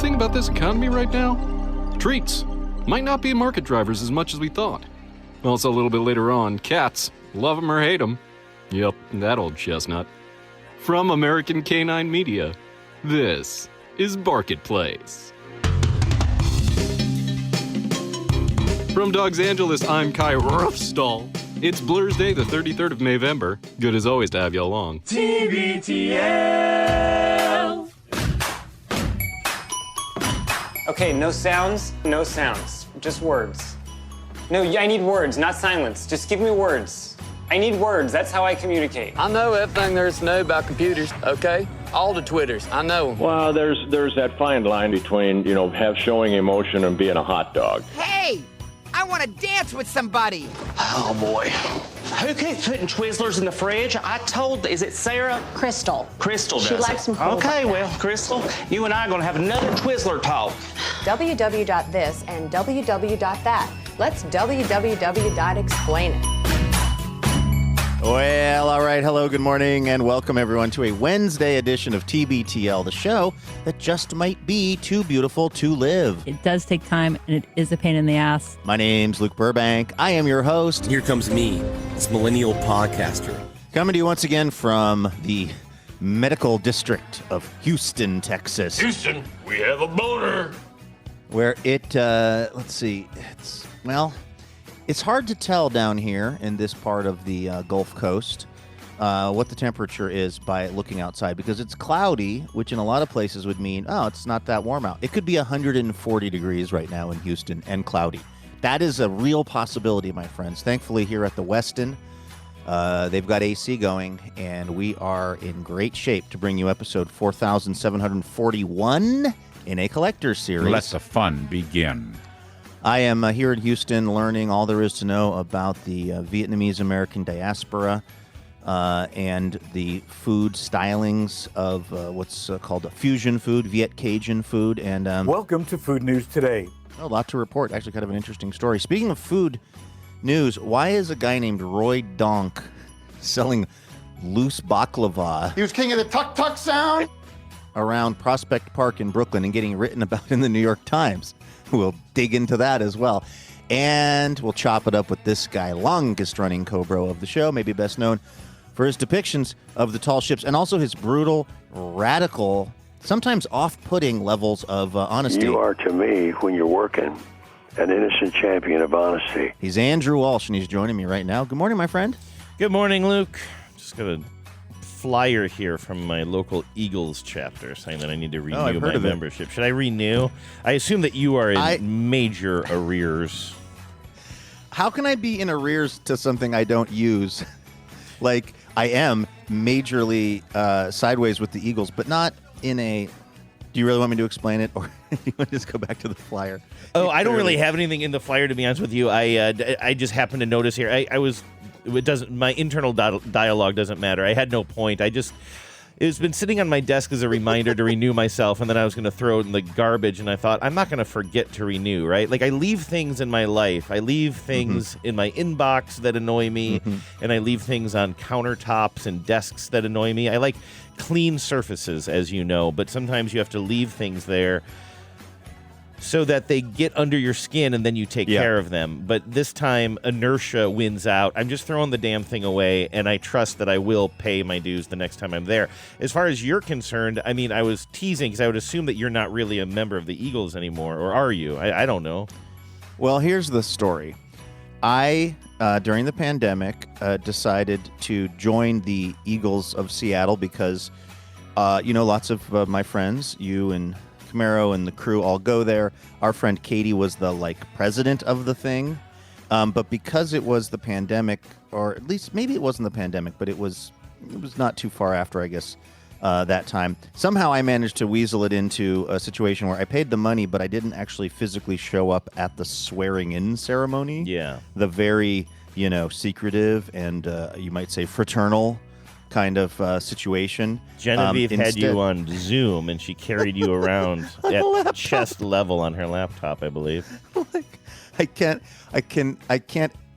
thing about this economy right now? Treats might not be market drivers as much as we thought. Also, a little bit later on, cats, love them or hate them. Yep, that old chestnut. From American Canine Media, this is Bark It Plays. From Dogs Angeles, I'm Kai Ruffstall. It's Blur's Day, the 33rd of November. Good as always to have you along. TBTL. Okay, no sounds, just words. No, I need words, not silence. Just give me words. I need words, that's how I communicate. I know everything there is to know about computers, okay? All the Twitters, I know them. Well, there's that fine line between, showing emotion and being a hot dog. Hey, I want to dance with somebody. Oh, boy. Who keeps putting Twizzlers in the fridge? is it Sarah? Crystal. Crystal does She it. likes some cool Okay, like well, Crystal, you and I are going to have another Twizzler talk. www.this and www.that. Let's www.explain it. Well, all right. Hello, good morning, and welcome everyone to a Wednesday edition of TBTL, the show that just might be too beautiful to live. It does take time, and it is a pain in the ass. My name's Luke Burbank. I am your host. Here comes me, this millennial podcaster. Coming to you once again from the medical district of Houston, Texas. Houston, we have a boner. Where let's see, it's hard to tell down here in this part of the Gulf Coast what the temperature is by looking outside, because it's cloudy, which in a lot of places would mean, it's not that warm out. It could be 140 degrees right now in Houston and cloudy. That is a real possibility, my friends. Thankfully, here at the Westin, they've got AC going, and we are in great shape to bring you episode 4741 in a collector's series. Let the fun begin. I am here in Houston learning all there is to know about the Vietnamese-American diaspora and the food stylings of what's called a fusion food, Viet Cajun food. And welcome to Food News Today. A lot to report. Actually, kind of an interesting story. Speaking of food news, why is a guy named Roy Donk selling loose baklava? He was king of the tuk-tuk sound. Around Prospect Park in Brooklyn and getting written about in the New York Times. We'll dig into that as well. And we'll chop it up with this guy, longest running Cobro of the show, maybe best known for his depictions of the tall ships and also his brutal, radical, sometimes off-putting levels of honesty. You are, to me, when you're working, an innocent champion of honesty. He's Andrew Walsh, and he's joining me right now. Good morning, my friend. Good morning, Luke. Just got a flyer here from my local Eagles chapter saying that I need to renew my membership. Should I renew? I assume that you are in major arrears. How can I be in arrears to something I don't use? Like, I am majorly sideways with the Eagles, but not in a... Do you really want me to explain it, or do you want to just go back to the flyer? Oh, I don't really have anything in the flyer, to be honest with you. I just happened to notice here. My internal dialogue doesn't matter. I had no point. It's been sitting on my desk as a reminder to renew myself, and then I was going to throw it in the garbage, and I thought, I'm not going to forget to renew, right? Like, I leave things in my life. I leave things in my inbox that annoy me, and I leave things on countertops and desks that annoy me. I like clean surfaces, as you know, but sometimes you have to leave things there so that they get under your skin and then you take care of them. But this time, inertia wins out. I'm just throwing the damn thing away, and I trust that I will pay my dues the next time I'm there. As far as you're concerned, I mean, I was teasing because I would assume that you're not really a member of the Eagles anymore, or are you? I don't know. Well, here's the story. I, during the pandemic, decided to join the Eagles of Seattle because, lots of my friends, you and Camaro and the crew all go there. Our friend Katie was the president of the thing, but because it was the pandemic, or at least maybe it wasn't the pandemic, but it was not too far after, I guess, that time. Somehow I managed to weasel it into a situation where I paid the money, but I didn't actually physically show up at the swearing-in ceremony. Yeah, the very secretive and you might say fraternal kind of situation. Genevieve had you on Zoom, and she carried you around at chest level on her laptop, I believe. I can't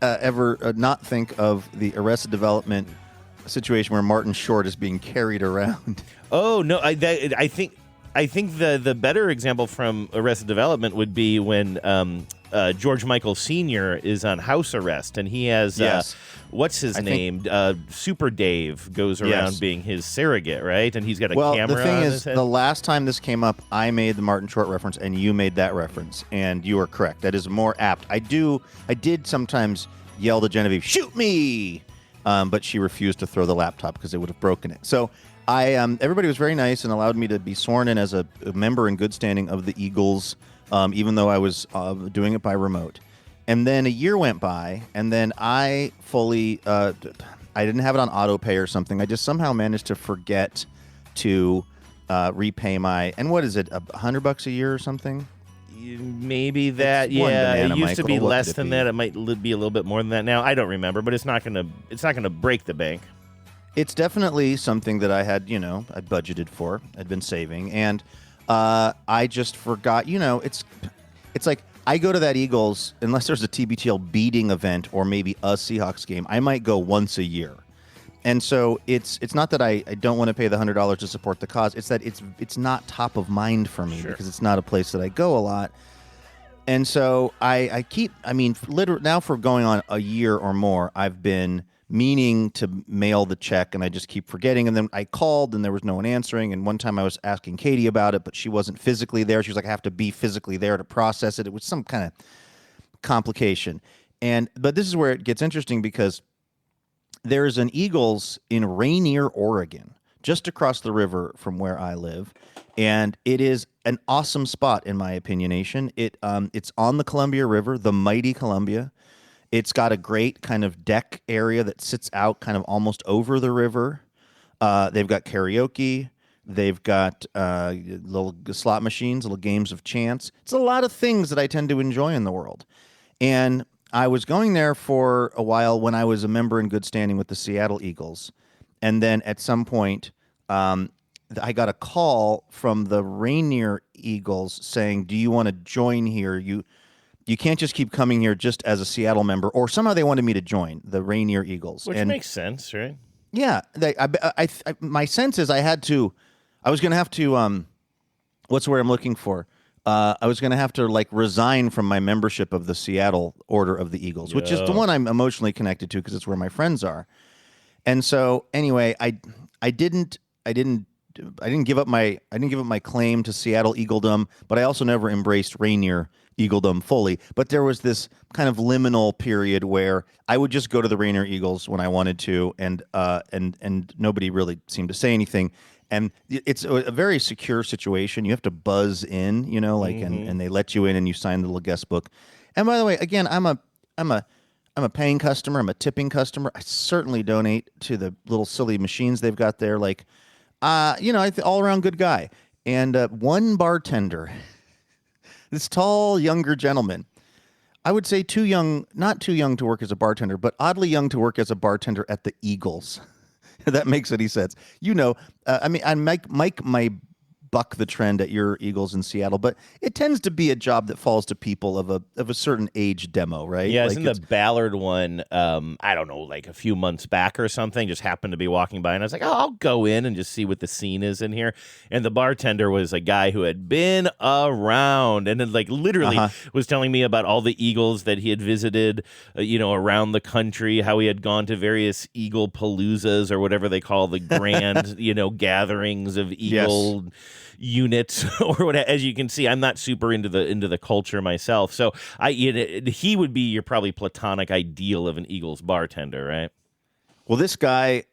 ever not think of the Arrested Development situation where Martin Short is being carried around. Oh no, I think I think the better example from Arrested Development would be when George Michael Sr. is on house arrest, and he has what's his name? Super Dave goes around being his surrogate, right? And he's got a camera. The thing on is, his head. the last time this came up, I made the Martin Short reference, and you made that reference, and you are correct. That is more apt. I did sometimes yell to Genevieve, "Shoot me!" But she refused to throw the laptop because it would have broken it. So everybody was very nice and allowed me to be sworn in as a member in good standing of the Eagles, even though I was doing it by remote. And then a year went by, and then I fully, I didn't have it on auto pay or something. I just somehow managed to forget to repay my, and what is it, $100 a year or something? Maybe that, it used to be less than that. It might be a little bit more than that now. I don't remember, but it's not gonna break the bank. It's definitely something that I had, I budgeted for. I'd been saving, and I just forgot. It's like I go to that Eagles unless there's a TBTL beating event or maybe a Seahawks game. I might go once a year, and so it's not that I don't want to pay the $100 to support the cause. It's that it's not top of mind for me because it's not a place that I go a lot. And so I keep, literally now for going on a year or more, I've been meaning to mail the check, and I just keep forgetting. And then I called, and there was no one answering. And one time I was asking Katie about it, but she wasn't physically there. She was like, I have to be physically there to process it. It was some kind of complication. But this is where it gets interesting because there is an Eagles in Rainier, Oregon, just across the river from where I live. And it is an awesome spot, in my opinionation. It's on the Columbia River, the mighty Columbia. It's got a great kind of deck area that sits out kind of almost over the river. They've got karaoke. They've got little slot machines, little games of chance. It's a lot of things that I tend to enjoy in the world. And I was going there for a while when I was a member in good standing with the Seattle Eagles. And then at some point, I got a call from the Rainier Eagles saying, do you want to join here? You can't just keep coming here just as a Seattle member. Or somehow they wanted me to join the Rainier Eagles. Which makes sense, right? Yeah. My sense is I was going to have to, what's the word I'm looking for? I was going to have to resign from my membership of the Seattle Order of the Eagles, which is the one I'm emotionally connected to because it's where my friends are. And so anyway, I didn't give up my claim to Seattle Eagledom, but I also never embraced Rainier Eagledom fully. But there was this kind of liminal period where I would just go to the Rainier Eagles when I wanted to, and nobody really seemed to say anything. And it's a very secure situation. You have to buzz in, and they let you in and you sign the little guest book. And by the way, again, I'm a paying customer. I'm a tipping customer. I certainly donate to the little silly machines they've got there. All around good guy. And one bartender, this tall, younger gentleman, I would say not too young to work as a bartender, but oddly young to work as a bartender at the Eagles. If that makes any sense. I might buck the trend at your Eagles in Seattle, but it tends to be a job that falls to people of a certain age demo, right? Yeah, isn't the Ballard one, I don't know, a few months back or something, just happened to be walking by, and I was like, oh, I'll go in and just see what the scene is in here. And the bartender was a guy who had been around, and then literally was telling me about all the Eagles that he had visited, around the country, how he had gone to various Eagle paloozas or whatever they call the grand, gatherings of Eagle units or whatever. As you can see, I'm not super into the culture myself, so he would be your probably platonic ideal of an Eagles bartender, right? Well, this guy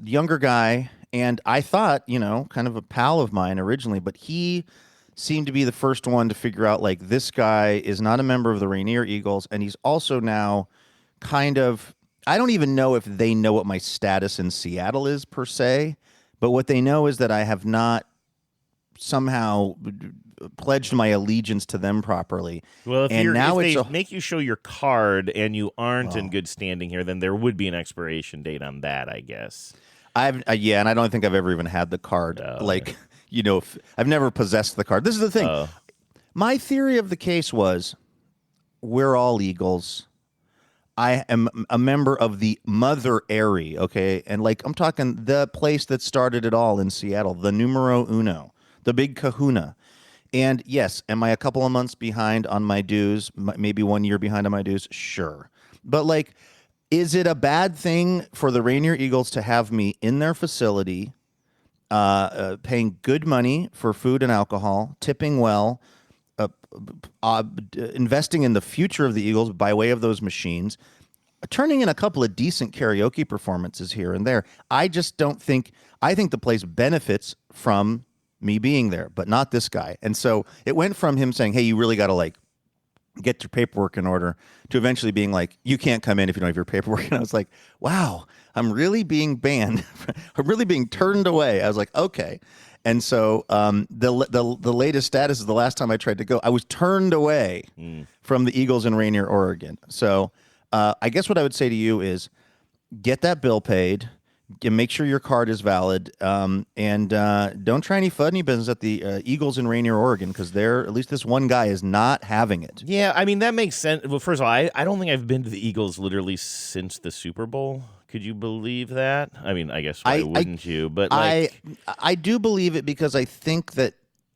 younger guy, and I thought kind of a pal of mine originally, but he seemed to be the first one to figure out this guy is not a member of the Rainier Eagles, and he's also now kind of, I don't even know if they know what my status in Seattle is per se. But what they know is that I have not somehow pledged my allegiance to them properly. Well, if they make you show your card and you aren't in good standing here, then there would be an expiration date on that, I guess. And I don't think I've ever even had the card. I've never possessed the card. This is the thing. My theory of the case was, we're all Eagles. I am a member of the Mother Aerie, okay? And like I'm talking the place that started it all in Seattle, the numero uno, the big kahuna. And yes, am I a couple of months behind on my dues? Maybe 1 year behind on my dues? Sure. But like, is it a bad thing for the Rainier Eagles to have me in their facility, paying good money for food and alcohol, tipping well, investing in the future of the Eagles by way of those machines, turning in a couple of decent karaoke performances here and there? I just don't think, I think the place benefits from me being there, but not this guy. And so it went from him saying, hey, you really got to like get your paperwork in order, to eventually being like, you can't come in if you don't have your paperwork. And I was like, wow, I'm really being banned. I'm really being turned away. I was like, okay. And so the latest status is the last time I tried to go, I was turned away from the Eagles in Rainier, Oregon. So I guess what I would say to you is get that bill paid, make sure your card is valid, and don't try any funny business at the Eagles in Rainier, Oregon, because they're, at least this one guy is not having it. Yeah, I mean, that makes sense. Well, first of all, I don't think I've been to the Eagles literally since the Super Bowl. Could you believe that? I mean, I guess why wouldn't you? But like, I do believe it because I think that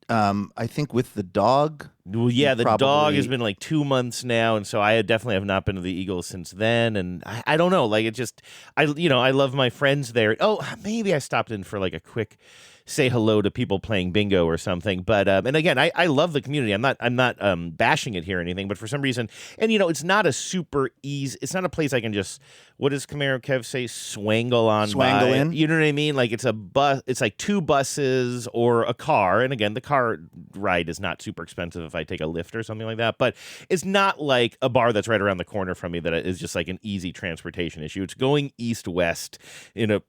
I think with the dog. Well, yeah, the dog has been like 2 months now, and so I definitely have not been to the Eagles since then. And I don't know, like it just, I love my friends there. Oh, maybe I stopped in for like a quick say hello to people playing bingo or something. But and again, I love the community. I'm not bashing it here or anything. But for some reason, and it's not a super easy. It's not a place I can just, what does Camaro Kev say, swangle by. In. You know what I mean? Like it's a bus. It's like 2 buses or a car. And again, the car ride is not super expensive if I take a Lyft or something like that. But it's not like a bar that's right around the corner from me that is just like an easy transportation issue. It's going east-west in a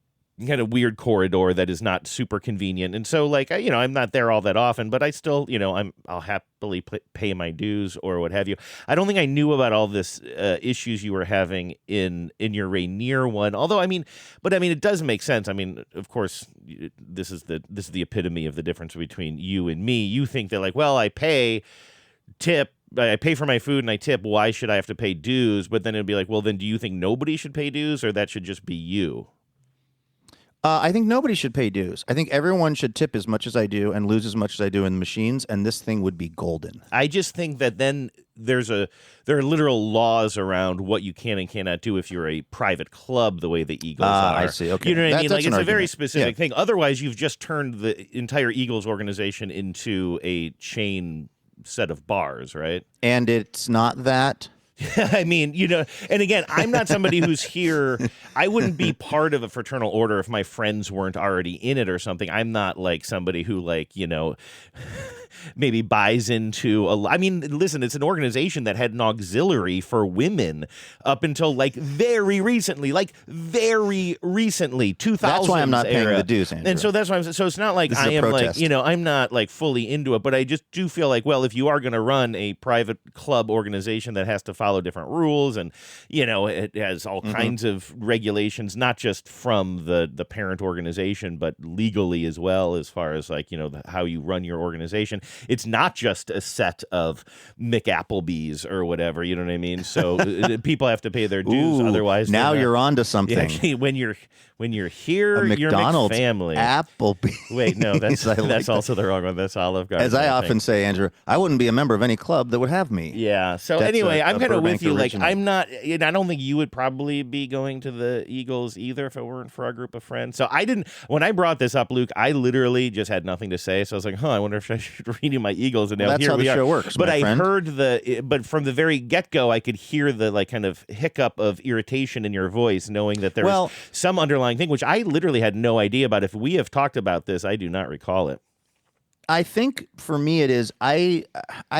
kind of weird corridor that is not super convenient. And so like, I'm not there all that often, but I still, I'll happily pay my dues or what have you. I don't think I knew about all this issues you were having in your Rainier one. Although, it does make sense. I mean, of course, this is the epitome of the difference between you and me. You think that like, well, I pay for my food and I tip. Why should I have to pay dues? But then it'd be like, well, then do you think nobody should pay dues, or that should just be you? I think nobody should pay dues. I think everyone should tip as much as I do and lose as much as I do in the machines, and this thing would be golden. I just think that then there are literal laws around what you can and cannot do if you're a private club, the way the Eagles are. I see. Okay. You know what I mean? Like, it's a very argument. specific thing. Otherwise, you've just turned the entire Eagles organization into a chain set of bars, right? And it's not that. I mean, and again, I'm not somebody who's here. I wouldn't be part of a fraternal order if my friends weren't already in it or something. I'm not like somebody who maybe buys into listen, it's an organization that had an auxiliary for women up until very recently, 2000s. That's why I'm not paying the dues, Andrew. And so that's why so it's not like I am protest. I'm not like fully into it, but I just do feel like, well, if you are going to run a private club organization that has to follow different rules and, it has all kinds of regulations, not just from the parent organization, but legally as well, as far as how you run your organization. It's not just a set of McApplebee's or whatever, you know what I mean? So people have to pay their dues. Ooh, otherwise, now you're on to something. Actually, when you're here, you're McDonald's, McFamily. Applebee's. Wait, no, that's also the wrong one. That's Olive Garden. As I often say, Andrew, I wouldn't be a member of any club that would have me. Yeah. So That's anyway, I'm kind of with you. original. I'm not. I don't think you would probably be going to the Eagles either if it weren't for our group of friends. So I didn't. When I brought this up, Luke, I literally just had nothing to say. So I was like, I wonder if I should renew my Eagles. And now that's here how we the are. show works. But my I friend. heard but from the very get go, I could hear the kind of hiccup of irritation in your voice, knowing that there was some underlying thing, which I literally had no idea about. If we have talked about this, I do not recall it. I think for me it is I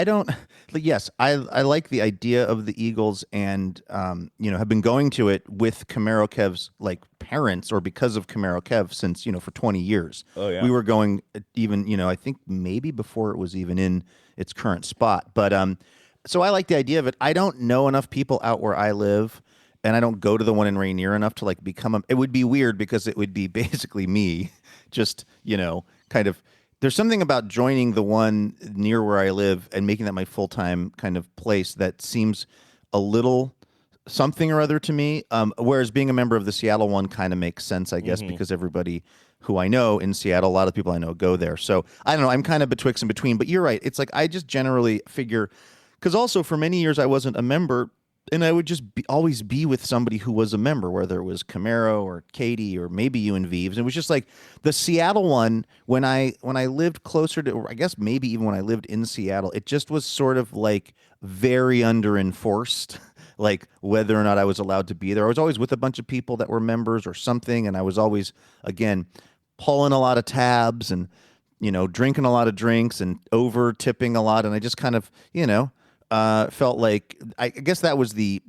don't yes I like the idea of the Eagles and have been going to it with Camaro Kev's parents or because of Camaro Kev since for 20 years. Oh yeah. We were going even I think maybe before it was even in its current spot. But so I like the idea of it. I don't know enough people out where I live, and I don't go to the one in Rainier enough to become it would be weird because it would be basically me just kind of. There's something about joining the one near where I live and making that my full-time kind of place that seems a little something or other to me. Whereas being a member of the Seattle one kind of makes sense, I guess, because everybody who I know in Seattle, a lot of people I know go there. So I don't know. I'm kind of betwixt and between. But you're right. It's like I just generally figure, because also for many years I wasn't a member, and I would just always be with somebody who was a member, whether it was Camaro or Katie or maybe you and Vives. And it was just like the Seattle one, when I lived closer to, or I guess maybe even when I lived in Seattle, it just was sort of like very under-enforced, like whether or not I was allowed to be there. I was always with a bunch of people that were members or something, and I was always, again, pulling a lot of tabs and, drinking a lot of drinks and over-tipping a lot, and I just kind of, felt like I guess that was the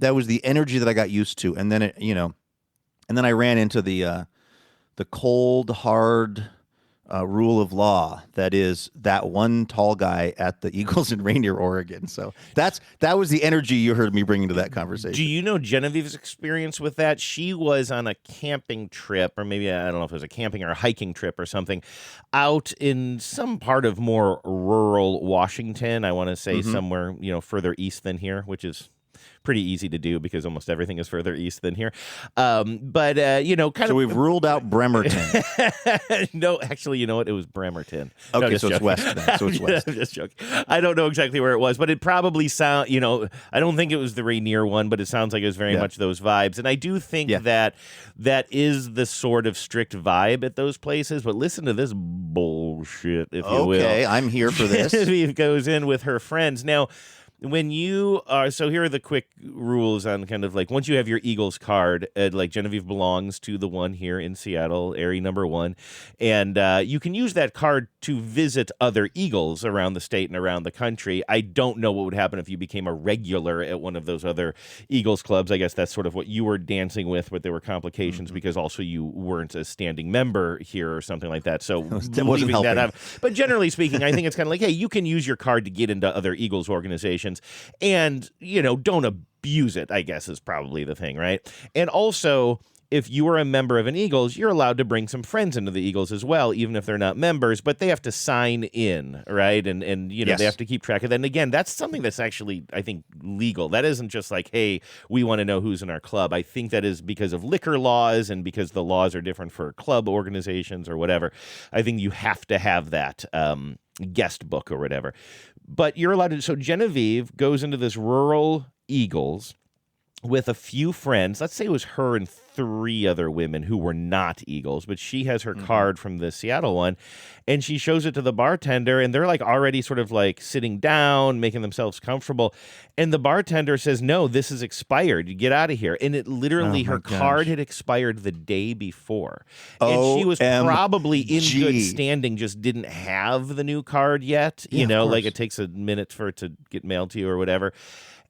energy that I got used to, and then and then I ran into the cold hard rule of law that is that one tall guy at the Eagles in Rainier, Oregon. So that was the energy you heard me bringing to that conversation. Do you know Genevieve's experience with that? She was on a camping trip, or maybe I don't know if it was a camping or a hiking trip or something, out in some part of more rural Washington. I want to say somewhere further east than here, which is pretty easy to do because almost everything is further east than here. But kind of. So we've ruled out Bremerton. No, actually, you know what? It was Bremerton. Okay, No, so it's west then. So it's west. I'm just joking. I don't know exactly where it was, but it probably I don't think it was the Rainier one, but it sounds like it was very much those vibes. And I do think that is the sort of strict vibe at those places. But listen to this bullshit, if you will. Okay, I'm here for this. Genevieve goes in with her friends. Now, when you are, so here are the quick rules on kind of like once you have your Eagles card, like Genevieve belongs to the one here in Seattle, Aerie number 1, and you can use that card to visit other Eagles around the state and around the country. I don't know what would happen if you became a regular at one of those other Eagles clubs. I guess that's sort of what you were dancing with, but there were complications because also you weren't a standing member here or something like that. So it wasn't helping. That out. But generally speaking, I think it's kind of like, hey, you can use your card to get into other Eagles organizations. And, don't abuse it, I guess, is probably the thing, right? And also, if you are a member of an Eagles, you're allowed to bring some friends into the Eagles as well, even if they're not members, but they have to sign in, right? And they have to keep track of that. And again, that's something that's actually, I think, legal. That isn't just like, hey, we want to know who's in our club. I think that is because of liquor laws and because the laws are different for club organizations or whatever. I think you have to have that guest book or whatever. But you're allowed to. So Genevieve goes into this rural Eagles with a few friends. Let's say it was her and 3 other women who were not Eagles, but she has her card from the Seattle one, and she shows it to the bartender, and they're like already sort of like sitting down, making themselves comfortable. And the bartender says, no, this is expired. You get out of here. And it literally, her card had expired the day before. And she was probably in good standing, just didn't have the new card yet. Like it takes a minute for it to get mailed to you or whatever.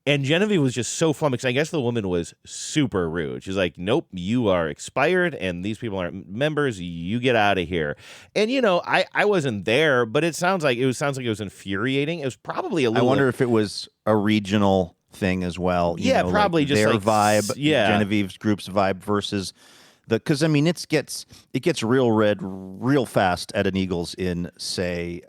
And Genevieve was just so flummoxed. I guess the woman was super rude. She's like, nope, you are expired, and these people aren't members. You get out of here. And, I wasn't there, but it sounds like it was infuriating. It was probably a little... I wonder if it was a regional thing as well. Probably like just their like, vibe, Genevieve's group's vibe versus... Because, I mean, it gets real red real fast at an Eagles in, say,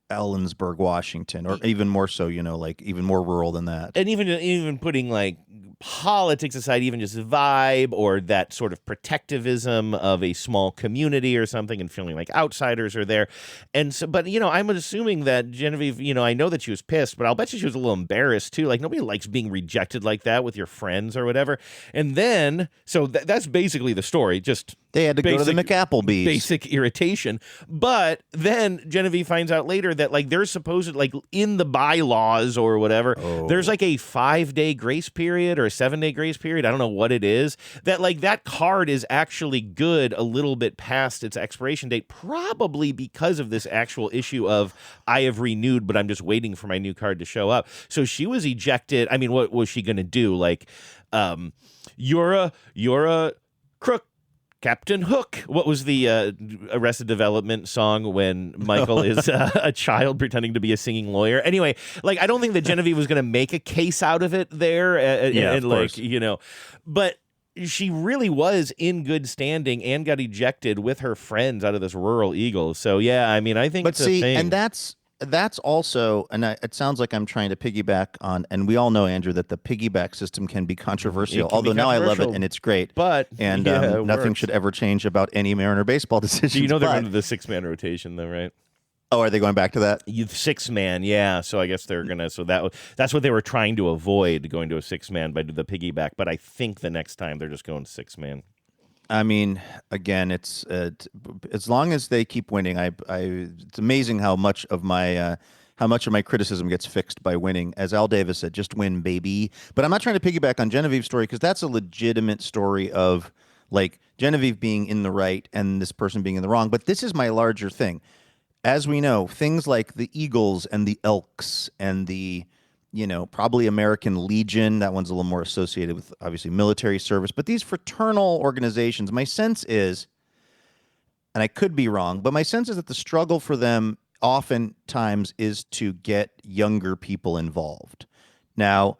Ellensburg, Washington, or even more so, like even more rural than that. And even putting like politics aside, even just vibe or that sort of protectivism of a small community or something and feeling like outsiders are there. And so, but, I'm assuming that Genevieve, I know that she was pissed, but I'll bet you she was a little embarrassed too. Like nobody likes being rejected like that with your friends or whatever. And then, so that's basically the story. Just they had to go to the McApplebee's. Basic irritation. But then Genevieve finds out later that like there's supposed like in the bylaws or whatever, there's like a 5-day grace period or a 7-day grace period. I don't know what it is. That like that card is actually good a little bit past its expiration date, probably because of this actual issue of I have renewed, but I'm just waiting for my new card to show up. So she was ejected. I mean, what was she going to do? Like, you're a crook. Captain Hook. What was the Arrested Development song when Michael is a child pretending to be a singing lawyer? Anyway, like I don't think that Genevieve was going to make a case out of it there. And like, but she really was in good standing and got ejected with her friends out of this rural Eagles. So yeah, I mean, I think but it's a see, thing. and that's that's also, and it sounds like I'm trying to piggyback on, and we all know, Andrew, that the piggyback system can be controversial. Although now I love it and it's great. But and it nothing works. should ever change about any Mariner baseball decisions. So you know they're going to the 6-man rotation, though, right? Oh, are they going back to that? 6-man, yeah. So I guess they're gonna. So that's what they were trying to avoid, going to a 6-man by the piggyback. But I think the next time they're just going 6-man. I mean, again, it's as long as they keep winning. It's amazing how much of my criticism gets fixed by winning. As Al Davis said, just win, baby. But I'm not trying to piggyback on Genevieve's story because that's a legitimate story of like Genevieve being in the right and this person being in the wrong. But this is my larger thing. As we know, things like the Eagles and the Elks and the, probably American Legion, that one's a little more associated with, obviously, military service. But these fraternal organizations, my sense is, and I could be wrong, but my sense is that the struggle for them oftentimes is to get younger people involved. Now,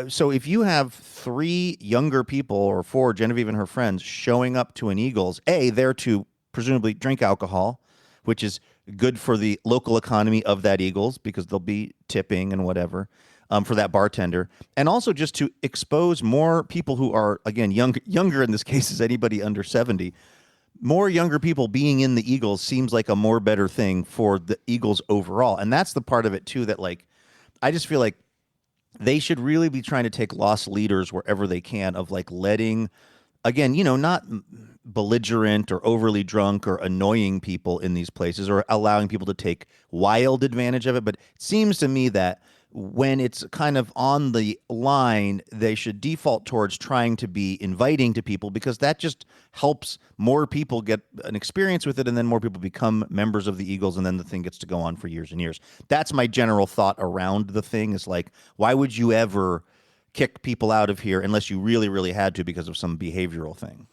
so if you have 3 younger people or 4, Genevieve and her friends, showing up to an Eagles, they're to presumably drink alcohol, which is good for the local economy of that Eagles because they'll be tipping and whatever for that bartender. And also just to expose more people who are, again, younger in this case is anybody under 70. More younger people being in the Eagles seems like a more better thing for the Eagles overall. And that's the part of it, too, that, like, I just feel like they should really be trying to take lost leaders wherever they can of, like, letting, again, not belligerent or overly drunk or annoying people in these places or allowing people to take wild advantage of it. But it seems to me that when it's kind of on the line, they should default towards trying to be inviting to people because that just helps more people get an experience with it and then more people become members of the Eagles and then the thing gets to go on for years and years. That's my general thought around the thing is like, why would you ever kick people out of here unless you really, really had to because of some behavioral thing?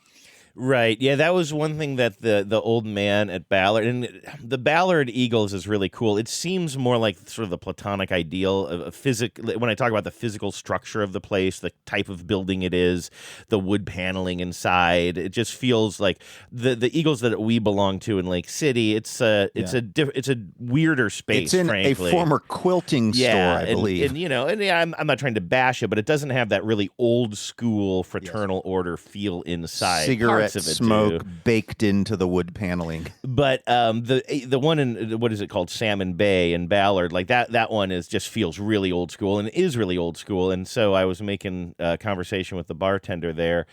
Right. Yeah, that was one thing that the old man at Ballard, and the Ballard Eagles is really cool. It seems more like sort of the platonic ideal of when I talk about the physical structure of the place, the type of building it is, the wood paneling inside. It just feels like the Eagles that we belong to in Lake City. It's a weirder space. It's in frankly. a former quilting store, I believe. And I'm not trying to bash it, but it doesn't have that really old school fraternal order feel inside. Cigarette of it smoke do. baked into the wood paneling. But the one in what is it called, Salmon Bay in Ballard, like that one just feels really old school and is really old school. And so I was making a conversation with the bartender there.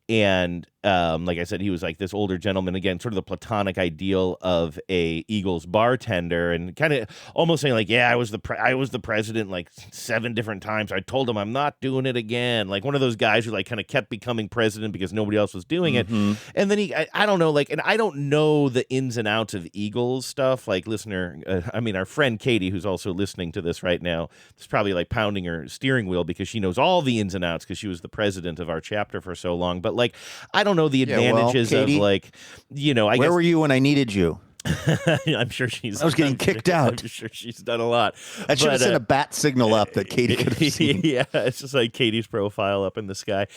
And like I said, he was like this older gentleman, again, sort of the platonic ideal of a Eagles bartender, and kind of almost saying like, yeah, I was the president like 7 different times. I told him I'm not doing it again. Like one of those guys who like kind of kept becoming president because nobody else was doing it. And then I don't know, like, and I don't know the ins and outs of Eagles stuff. Like our friend Katie, who's also listening to this right now, is probably like pounding her steering wheel because she knows all the ins and outs because she was the president of our chapter for so long. But like, I don't know the advantages Katie, of like, I where guess, were you when I needed you? I'm sure I was getting kicked out. I'm sure she's done a lot. I should have sent a bat signal up that Katie could have seen. Yeah, it's just like Katie's profile up in the sky.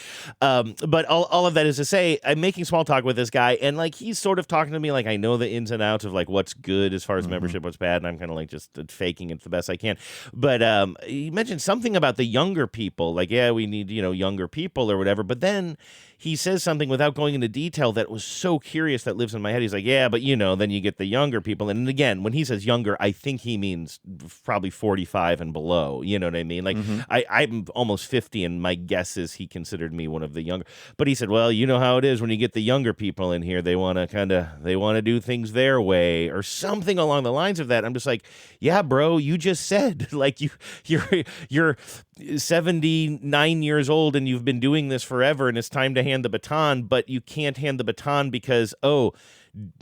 But all of that is to say, I'm making small talk with this guy, and like he's sort of talking to me like I know the ins and outs of like what's good as far as membership, what's bad, and I'm kind of like just faking it the best I can. But he mentioned something about the younger people, like we need younger people or whatever. But then he says something without going into detail that was so curious that lives in my head. He's like, yeah, but then you get the younger people. And again, when he says younger, I think he means probably 45 and below. You know what I mean? Like I'm almost 50 and my guess is he considered me one of the younger. But he said, well, you know how it is when you get the younger people in here, they want to do things their way or something along the lines of that. I'm just like, yeah, bro, you just said like you're 79 years old and you've been doing this forever and it's time to hand the baton, but you can't hand the baton because,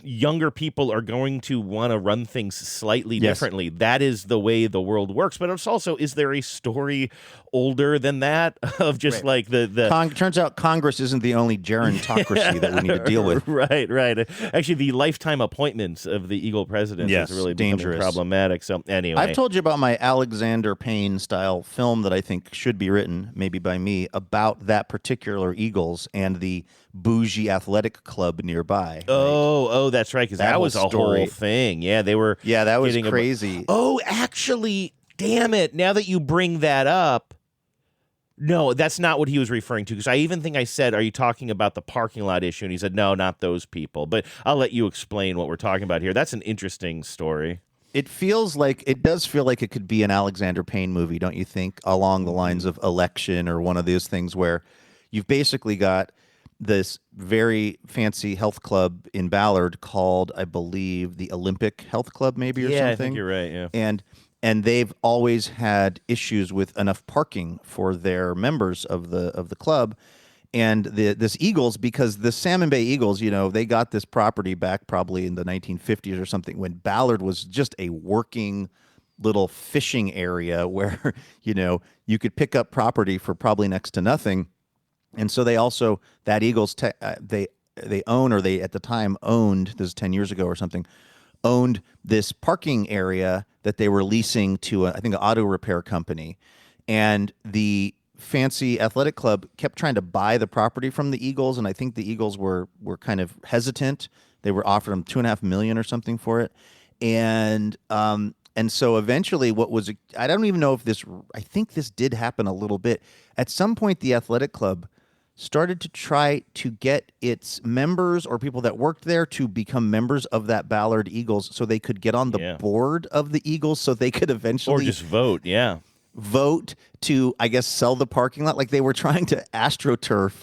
younger people are going to want to run things slightly differently. That is the way the world works. But it's also, is there a story older than that of just like the turns out Congress isn't the only gerontocracy that we need to deal with. Right. Actually, the lifetime appointments of the Eagle president is really dangerous, problematic. So anyway, I've told you about my Alexander Payne style film that I think should be written, maybe by me, about that particular Eagles and the bougie athletic club nearby. Right? Oh, that's right, because that was a story. whole thing. Yeah, they were. Yeah, that was getting crazy. Actually, damn it! Now that you bring that up, no, that's not what he was referring to. Because I even think I said, "Are you talking about the parking lot issue?" And he said, "No, not those people." But I'll let you explain what we're talking about here. That's an interesting story. It does feel like it could be an Alexander Payne movie, don't you think? Along the lines of Election or one of those things where you've basically got this very fancy health club in Ballard called, I believe, the Olympic Health Club, maybe, or something. I think you're right. Yeah, and they've always had issues with enough parking for their members of the club. And this Eagles, because the Salmon Bay Eagles, they got this property back probably in the 1950s or something when Ballard was just a working little fishing area where, you could pick up property for probably next to nothing. And so they also, that Eagles, they own, or they at the time owned, this is 10 years ago or something, owned this parking area that they were leasing to, I think, an auto repair company. And the fancy athletic club kept trying to buy the property from the Eagles, and I think the Eagles were kind of hesitant. They were offered them $2.5 million or something for it, and so eventually, I don't even know if this. I think this did happen a little bit. At some point, the athletic club started to try to get its members or people that worked there to become members of that Ballard Eagles, so they could get on the board of the Eagles, so they could eventually or just vote to, I guess, sell the parking lot. Like they were trying to AstroTurf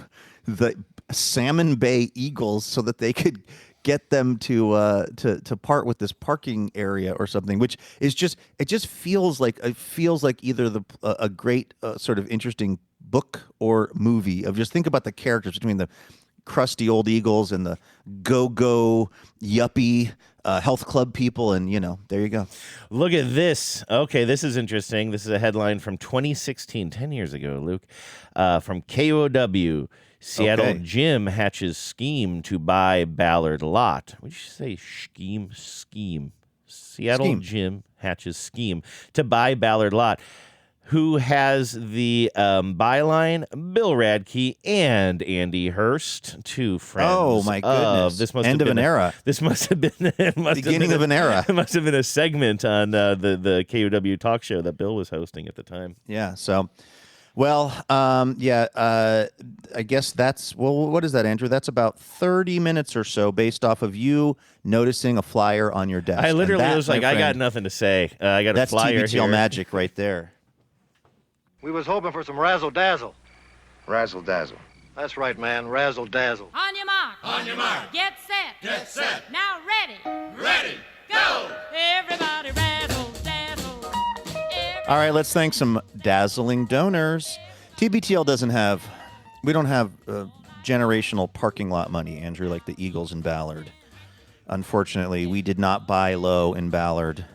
the Salmon Bay Eagles so that they could get them to part with this parking area or something, which is it feels like either a great sort of interesting book or movie of just think about the characters between the crusty old Eagles and the go-go yuppie health club people, and there you go. Look at this. Okay, this is interesting. This is a headline from 2016, 10 years ago, Luke, from KOW. Seattle Gym hatches scheme to buy Ballard lot. What did you say? Scheme. Seattle Gym hatches scheme to buy Ballard lot. Who has the byline? Bill Radke and Andy Hurst, two friends. Oh my goodness! This must End have of been an era. This must have been beginning of an era. It must have been a segment on the KOW talk show that Bill was hosting at the time. Yeah. So, well, I guess that's what is that, Andrew? That's about 30 minutes or so, based off of you noticing a flyer on your desk. I literally was like, I got nothing to say. I got a flyer That's TBTL here. magic right there. We was hoping for some razzle-dazzle. Razzle-dazzle. That's right, man. Razzle-dazzle. On your mark. On your mark. Get set. Get set. Now ready. Ready. Go. Everybody razzle-dazzle. All right, let's thank some dazzling donors. TBTL we don't have generational parking lot money, Andrew, like the Eagles in Ballard. Unfortunately, we did not buy low in Ballard.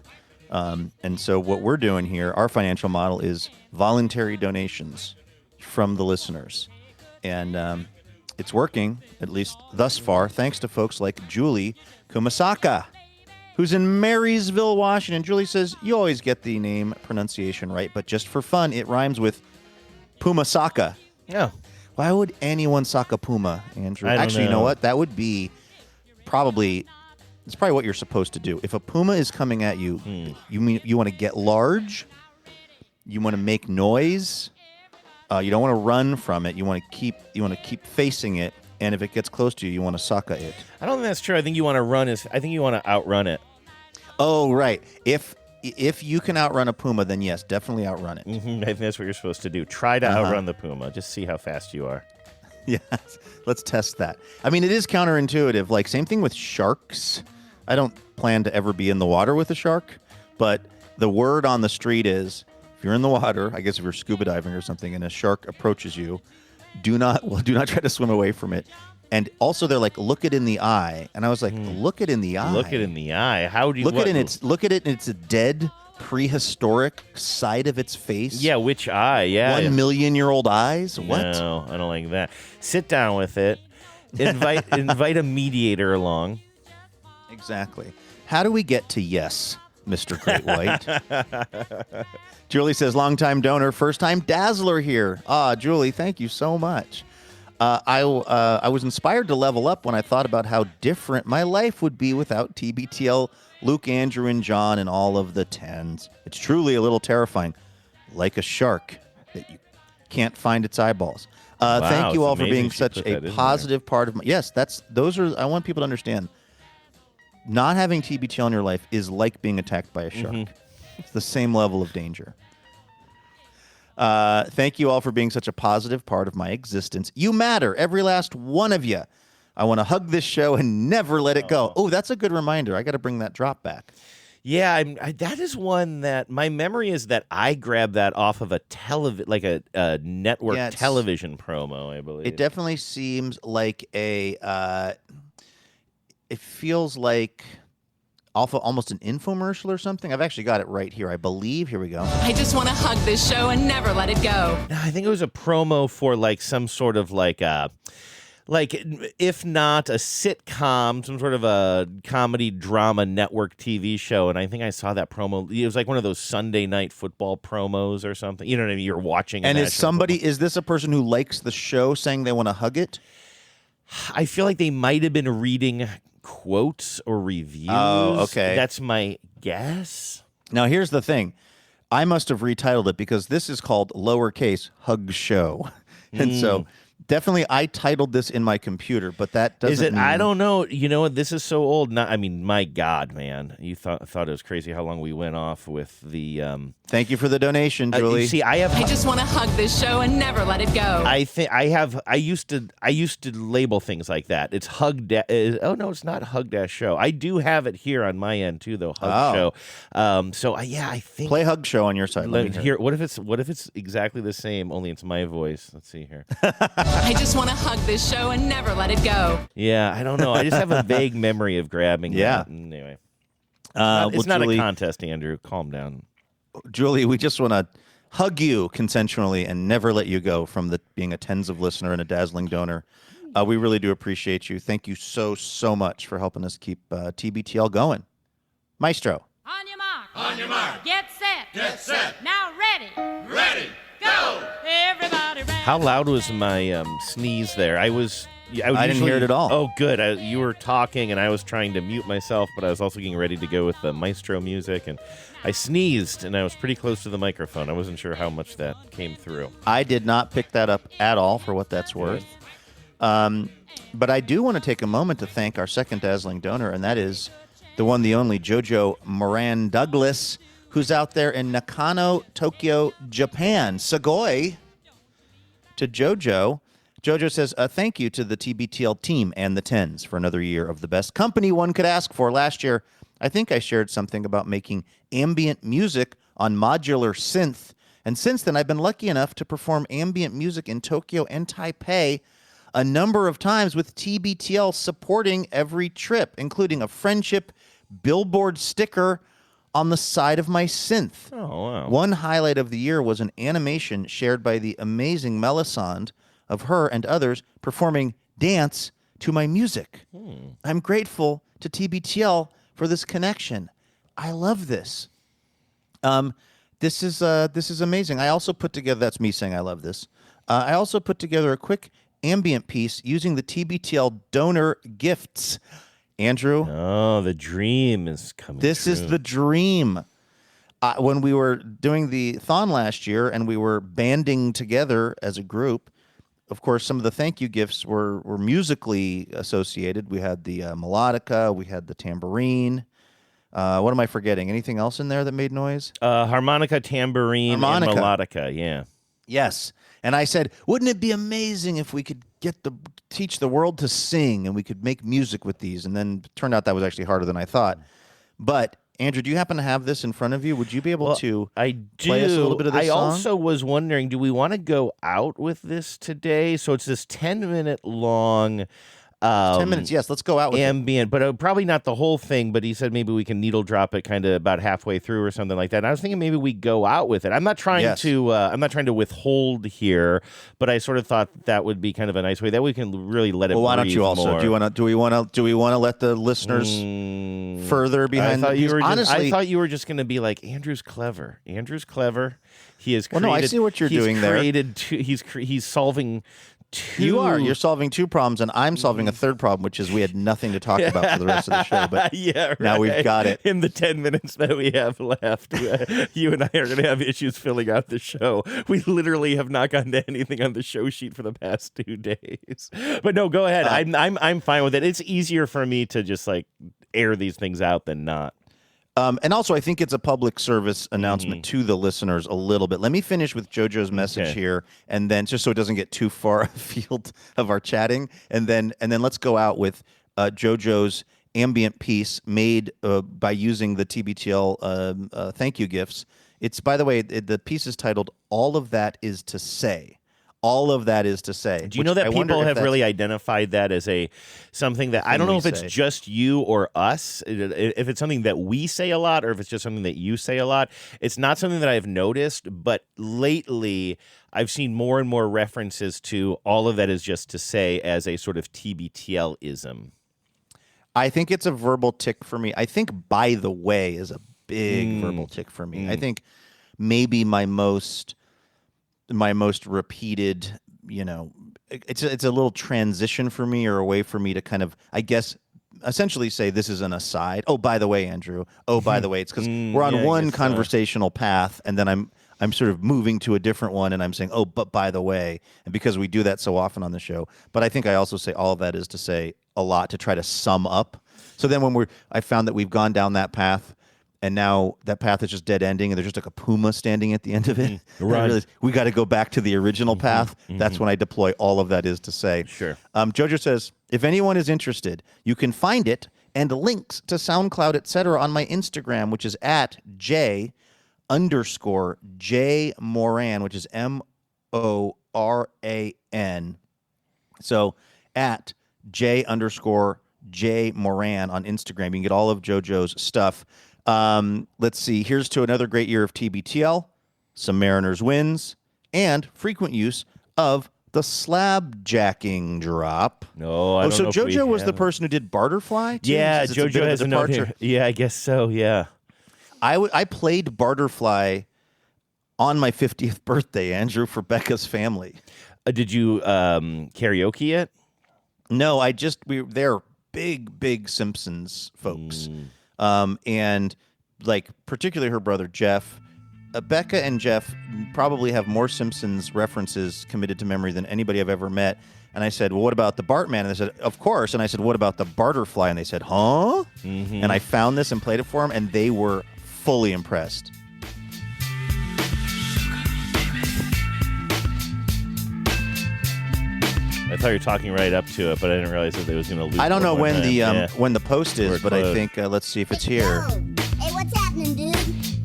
And so what we're doing here, our financial model is voluntary donations from the listeners. And it's working, at least thus far, thanks to folks like Julie Kumasaka, who's in Marysville, Washington. Julie says, you always get the name pronunciation right, but just for fun, it rhymes with Pumasaka. Yeah. Why would anyone sock a puma, Andrew? I don't Actually, you know know. what? That would be it's probably what you're supposed to do. If a puma is coming at you, you want to get large, you want to make noise, you don't want to run from it. You want to keep facing it, and if it gets close to you, you want to sucka it. I don't think that's true. I think you want to I think you want to outrun it. Oh, right. If you can outrun a puma, then yes, definitely outrun it. Mm-hmm. I think that's what you're supposed to do. Try to outrun the puma. Just see how fast you are. Yeah, let's test that. I mean, it is counterintuitive. Like, same thing with sharks. I don't plan to ever be in the water with a shark, but the word on the street is, if you're in the water, I guess if you're scuba diving or something, and a shark approaches you, do not try to swim away from it. And also, they're like, look it in the eye. And I was like, look it in the eye. Look it in the eye. How do you look at it in its dead, prehistoric side of its face? Yeah, which eye? Yeah, 1 million-year-old eyes. What? No, I don't like that. Sit down with it. Invite a mediator along. Exactly. How do we get to yes, Mr. Great White? Julie says, long-time donor, first-time dazzler here. Julie, thank you so much. I was inspired to level up when I thought about how different my life would be without TBTL, Luke, Andrew, and John, and all of the tens. It's truly a little terrifying, like a shark that you can't find its eyeballs. Thank you all for being such a positive part of my... Yes, those are... I want people to understand, not having TBTL in your life is like being attacked by a shark. It's the same level of danger. Thank you all for being such a positive part of my existence. You matter, every last one of you. I want to hug this show and never let it go. Oh, that's a good reminder. I got to bring that drop back. Yeah, that is one that my memory is that I grabbed that off of a network television promo, I believe. It definitely seems like it feels like almost an infomercial or something. I've actually got it right here, I believe. Here we go. I just want to hug this show and never let it go. No, I think it was a promo for like some sort of like if not a sitcom, some sort of a comedy drama network TV show. And I think I saw that promo. It was like one of those Sunday night football promos or something. You know what I mean? You're watching. And is this a person who likes the show saying they want to hug it? I feel like they might have been reading quotes or reviews. Oh, okay. That's my guess. Now, here's the thing. I must have retitled it because this is called lowercase hug show. And so definitely I titled this in my computer, but that doesn't Is it? mean... I don't know. You know what? This is so old. My God, man. You thought it was crazy how long we went off with the... Thank you for the donation, Julie. See, I just want to hug this show and never let it go. I used to label things like that. It's hug. Oh no, it's not hug dash show. I do have it here on my end too, though. Hug show. I think play hug show on your side. Let me hear. What if it's exactly the same? Only it's my voice. Let's see here. I just want to hug this show and never let it go. Yeah, I don't know. I just have a vague memory of grabbing. Yeah. That. Anyway, it's not Julie, a contest, Andrew. Calm down. Julie, we just want to hug you consensually and never let you go from being a tens of listener and a dazzling donor. We really do appreciate you. Thank you so much for helping us keep TBTL going. Maestro. On your mark. On your mark. Get set. Get set. Now ready. Ready. Go. Everybody ready. How loud was my sneeze there? I didn't hear it at all. Oh, good. You were talking, and I was trying to mute myself, but I was also getting ready to go with the maestro music, and I sneezed, and I was pretty close to the microphone. I wasn't sure how much that came through. I did not pick that up at all, for what that's worth. But I do want to take a moment to thank our second dazzling donor, and that is the one, the only Jojo Moran Douglas, who's out there in Nakano, Tokyo, Japan. Sugoi to Jojo. Jojo says, thank you to the TBTL team and the Tens for another year of the best company one could ask for. Last year, I think I shared something about making ambient music on modular synth. And since then, I've been lucky enough to perform ambient music in Tokyo and Taipei a number of times with TBTL supporting every trip, including a friendship billboard sticker on the side of my synth. Oh, wow. One highlight of the year was an animation shared by the amazing Melisande of her and others performing dance to my music. I'm grateful to TBTL for this connection. I love this. This is amazing. I also put together, that's me saying I love this. I also put together a quick ambient piece using the TBTL donor gifts. Andrew? Oh, the dream is coming This true. is the dream. When we were doing the thon last year and we were banding together as a group, of course, some of the thank you gifts were musically associated. We had the melodica, we had the tambourine. What am I forgetting? Anything else in there that made noise? Harmonica, tambourine, and melodica, yeah. Yes. And I said, wouldn't it be amazing if we could teach the world to sing and we could make music with these? And then it turned out that was actually harder than I thought. But Andrew, do you happen to have this in front of you? Would you be able to play us a little bit of this song? I also was wondering, do we want to go out with this today? So it's this 10-minute long 10 minutes. Yes, let's go out with ambient, but probably not the whole thing. But he said maybe we can needle drop it kind of about halfway through or something like that. And I was thinking maybe we go out with it. I'm not trying to withhold here, but I sort of thought that would be kind of a nice way that we can really let it. Well, why don't you also? More. Do we want to let the listeners further behind? I thought you were just going to be like, Andrew's clever. Andrew's clever. He has created. Well, no, I see what you're doing there. He's solving. You're solving two problems, and I'm solving a third problem, which is we had nothing to talk about for the rest of the show. But now we've got it. In the 10 minutes that we have left, you and I are going to have issues filling out the show. We literally have not gotten to anything on the show sheet for the past 2 days. But no, go ahead. I'm fine with it. It's easier for me to just like air these things out than not. And also, I think it's a public service announcement to the listeners a little bit. Let me finish with JoJo's message here, and then just so it doesn't get too far afield of our chatting, and then let's go out with JoJo's ambient piece made by using the TBTL thank you gifts. It's, by the way, the piece is titled "All of That Is to Say." All of that is to say. Do you know that people have really identified that as something that I don't know if it's just you or us, if it's something that we say a lot or if it's just something that you say a lot. It's not something that I've noticed, but lately I've seen more and more references to all of that is just to say as a sort of TBTL-ism. I think it's a verbal tick for me. I think by the way is a big verbal tick for me. I think maybe my most repeated, it's a little transition for me or a way for me to kind of, I guess, essentially say this is an aside. Oh, by the way, Andrew. Oh, by the way, it's because we're on one conversational path, and then I'm sort of moving to a different one, and I'm saying, oh, but by the way, and because we do that so often on the show. But I think I also say all of that is to say a lot to try to sum up. So then I found that we've gone down that path. And now that path is just dead ending, and there's just like a puma standing at the end of it. Right. We got to go back to the original path. That's when I deploy all of that is to say. Sure. Jojo says, if anyone is interested, you can find it and links to SoundCloud, etc. on my Instagram, which is at @J_J Moran, which is MORAN. So at @J_J Moran on Instagram. You can get all of JoJo's stuff. Let's see. Here's to another great year of TBTL, some Mariners wins, and frequent use of the slab jacking drop. No, I don't so know if JoJo we was the have. person who did Barterfly? Too? Yeah, It's JoJo has a departure. Yeah, I guess so. Yeah, I played Barterfly on my 50th birthday, Andrew, for Becca's family. Did you karaoke it? No, they're big Simpsons folks. And like particularly her brother Jeff, Becca and Jeff probably have more Simpsons references committed to memory than anybody I've ever met. And I said, well, what about the Bartman? And they said, of course. And I said, what about the Barterfly? And they said, huh? And I found this and played it for them, and they were fully impressed. I thought you were talking right up to it, but I didn't realize that they was going to lose. I don't know when time. when the post is, but I think let's see if it's here. Hey, what's happening, dude?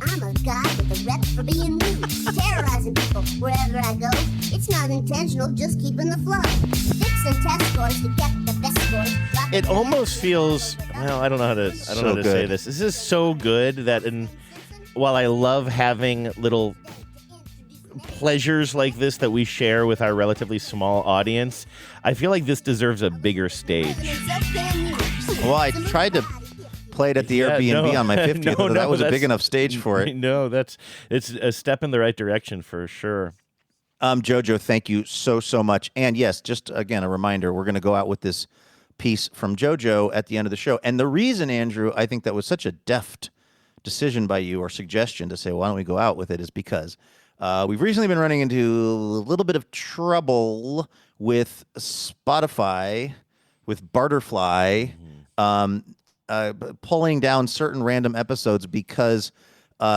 I'm a guy with a rep for being rude, terrorizing people wherever I go. It's not intentional, just keeping the flow. Sticks and test scores to get the best scores. It almost feels I don't know how to say this. This is so good that while I love having little pleasures like this that we share with our relatively small audience, I feel like this deserves a bigger stage. Well, I tried to play it at the Airbnb on my 50th. That was a big enough stage for it. No, it's a step in the right direction for sure. Jojo, thank you so much. And yes, just again, a reminder, we're going to go out with this piece from Jojo at the end of the show. And the reason, Andrew, I think that was such a deft decision by you or suggestion to say, why don't we go out with it, is because we've recently been running into a little bit of trouble with Spotify, with Barterfly, pulling down certain random episodes because,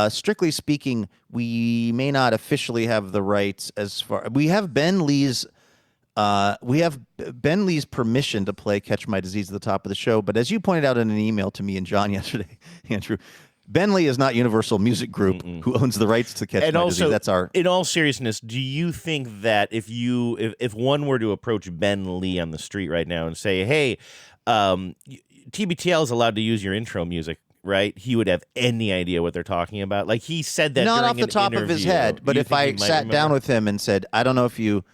strictly speaking, we may not officially have the rights as far. We have Ben Lee's permission to play "Catch My Disease" at the top of the show, but as you pointed out in an email to me and John yesterday, Andrew, Ben Lee is not Universal Music Group, who owns the rights to Catch My Disease. That's our. In all seriousness, do you think that if one were to approach Ben Lee on the street right now and say, "Hey, TBTL is allowed to use your intro music," right? He would have any idea what they're talking about. Like he said that not during off the an top of his interview. head, but if I sat down with him and said, "I don't know if you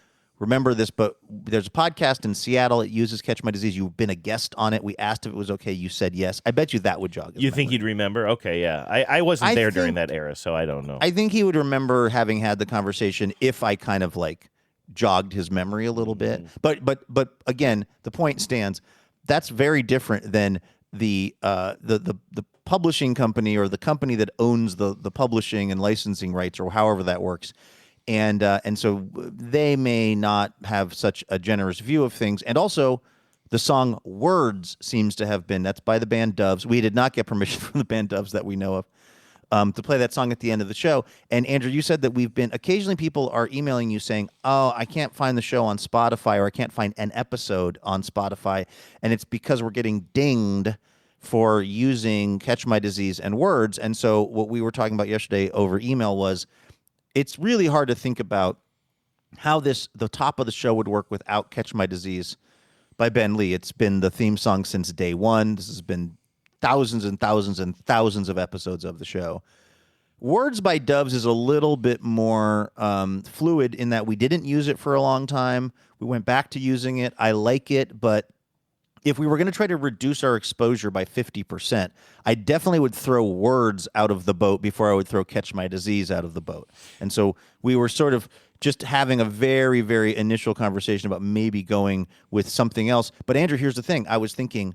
remember this, but there's a podcast in Seattle. It uses Catch My Disease. You've been a guest on it. We asked if it was okay. You said yes." I bet you that would jog his You think he'd remember? Okay, yeah. I wasn't there during that era, so I don't know. I think he would remember having had the conversation if I kind of like jogged his memory a little bit. But again, the point stands. That's very different than the publishing company or the company that owns the publishing and licensing rights or however that works. And so they may not have such a generous view of things. And also, the song Words seems to have been, that's by the band Doves. We did not get permission from the band Doves that we know of to play that song at the end of the show. And Andrew, you said that occasionally people are emailing you saying, "Oh, I can't find the show on Spotify," or "I can't find an episode on Spotify." And it's because we're getting dinged for using Catch My Disease and Words. And so what we were talking about yesterday over email was, it's really hard to think about how the top of the show would work without Catch My Disease by Ben Lee. It's been the theme song since day one. This has been thousands and thousands and thousands of episodes of the show. Words by Doves is a little bit more fluid in that we didn't use it for a long time. We went back to using it. I like it, but if we were going to try to reduce our exposure by 50%, I definitely would throw Words out of the boat before I would throw Catch My Disease out of the boat. And so we were sort of just having a very, very initial conversation about maybe going with something else. But Andrew, here's the thing. I was thinking,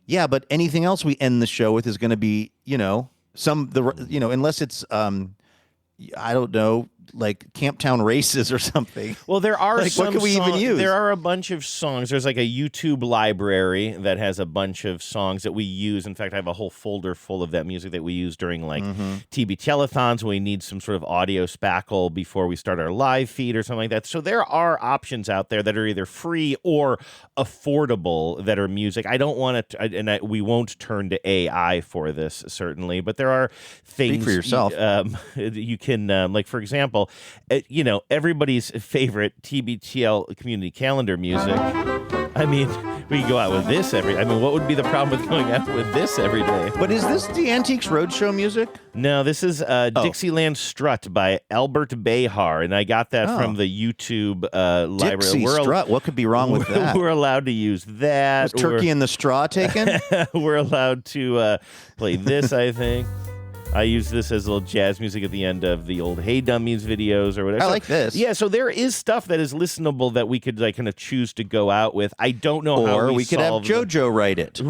yeah, but anything else we end the show with is going to be, unless it's, I don't know, like Camptown Races or something. Well, there are like, some what can we even use? There are a bunch of songs. There's like a YouTube library that has a bunch of songs that we use. In fact, I have a whole folder full of that music that we use during like TBTL-a-thons when we need some sort of audio spackle before we start our live feed or something like that. So there are options out there that are either free or affordable that are music. I don't want to, we won't turn to AI for this, certainly, but there are things. Speak for yourself. You can, like, for example, everybody's favorite TBTL community calendar music. I mean, we can go out with this what would be the problem with going out with this every day? But is this the Antiques Roadshow music? No, this is Dixieland Strut by Albert Behar, and I got that from the YouTube library. Dixie Strut, what could be wrong with that? We're allowed to use that. Was Turkey in the Straw taken? We're allowed to play this, I think. I use this as a little jazz music at the end of the old Hey Dummies videos or whatever. I like this. Yeah, so there is stuff that is listenable that we could like kind of choose to go out with. I don't know how we could have JoJo write it.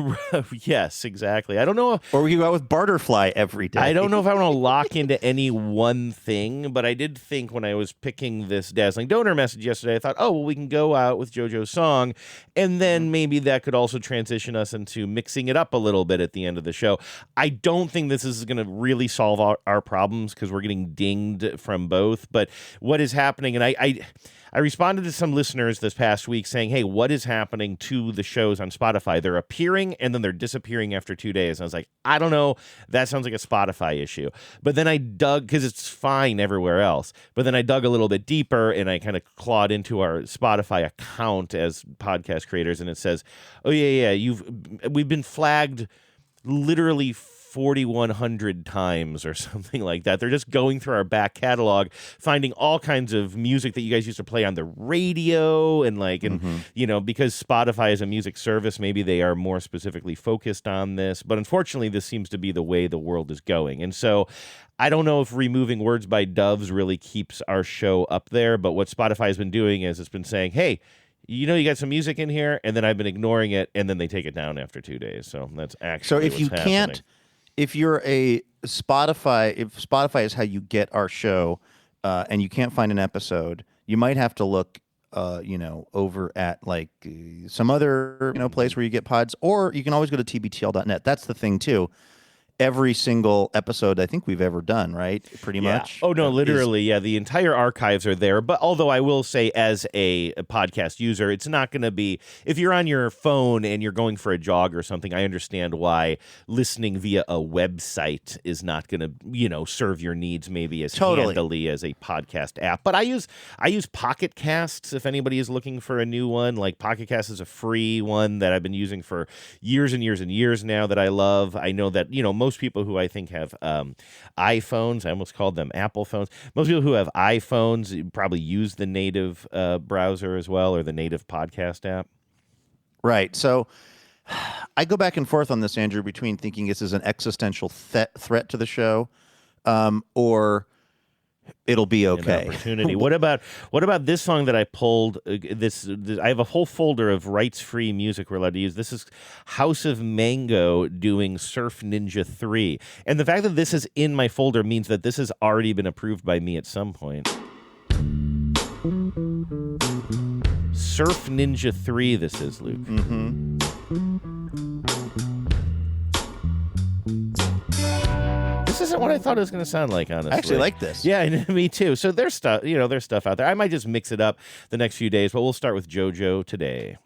Yes, exactly. I don't know. Or we could go out with Barterfly every day. I don't know if I want to lock into any one thing, but I did think when I was picking this Dazzling Donor message yesterday, I thought, oh, well, we can go out with JoJo's song, and then maybe that could also transition us into mixing it up a little bit at the end of the show. I don't think this is going to really solve our problems because we're getting dinged from both. But what is happening, and I responded to some listeners this past week saying, hey, what is happening to the shows on Spotify? They're appearing and then they're disappearing after 2 days. And I was like, I don't know. That sounds like a Spotify issue. But then I dug, because it's fine everywhere else. But then I dug a little bit deeper and I kind of clawed into our Spotify account as podcast creators. And it says, oh, yeah, we've been flagged literally 4,100 times or something like that. They're just going through our back catalog, finding all kinds of music that you guys used to play on the radio and because Spotify is a music service, maybe they are more specifically focused on this. But unfortunately, this seems to be the way the world is going. And so I don't know if removing Words by Doves really keeps our show up there. But what Spotify has been doing is it's been saying, hey, you got some music in here, and then I've been ignoring it, and then they take it down after 2 days. So that's actually if you're a Spotify, if Spotify is how you get our show, and you can't find an episode, you might have to look, over at like some other, place where you get pods, or you can always go to tbtl.net. That's the thing too. every single episode I think we've ever done, right? Pretty much. Oh, no, literally, yeah. The entire archives are there. But although I will say, as a podcast user, it's not going to be, if you're on your phone and you're going for a jog or something, I understand why listening via a website is not going to, serve your needs maybe as handily as a podcast app. But I use Pocket Casts if anybody is looking for a new one. Like Pocket Cast is a free one that I've been using for years and years and years now that I love. I know that, most people who I think have iPhones, I almost called them Apple phones. Most people who have iPhones probably use the native browser as well, or the native podcast app. Right. So I go back and forth on this, Andrew, between thinking this is an existential threat to the show, or it'll be okay. An opportunity. What about this song that I pulled? This I have a whole folder of rights-free music we're allowed to use. This is House of Mango doing Surf Ninja 3. And the fact that this is in my folder means that this has already been approved by me at some point. Surf Ninja 3 this is, Luke. Mm-hmm. This isn't what I thought it was going to sound like, honestly. I actually like this. Yeah, me too. So there's stuff, there's stuff out there. I might just mix it up the next few days, but we'll start with JoJo today.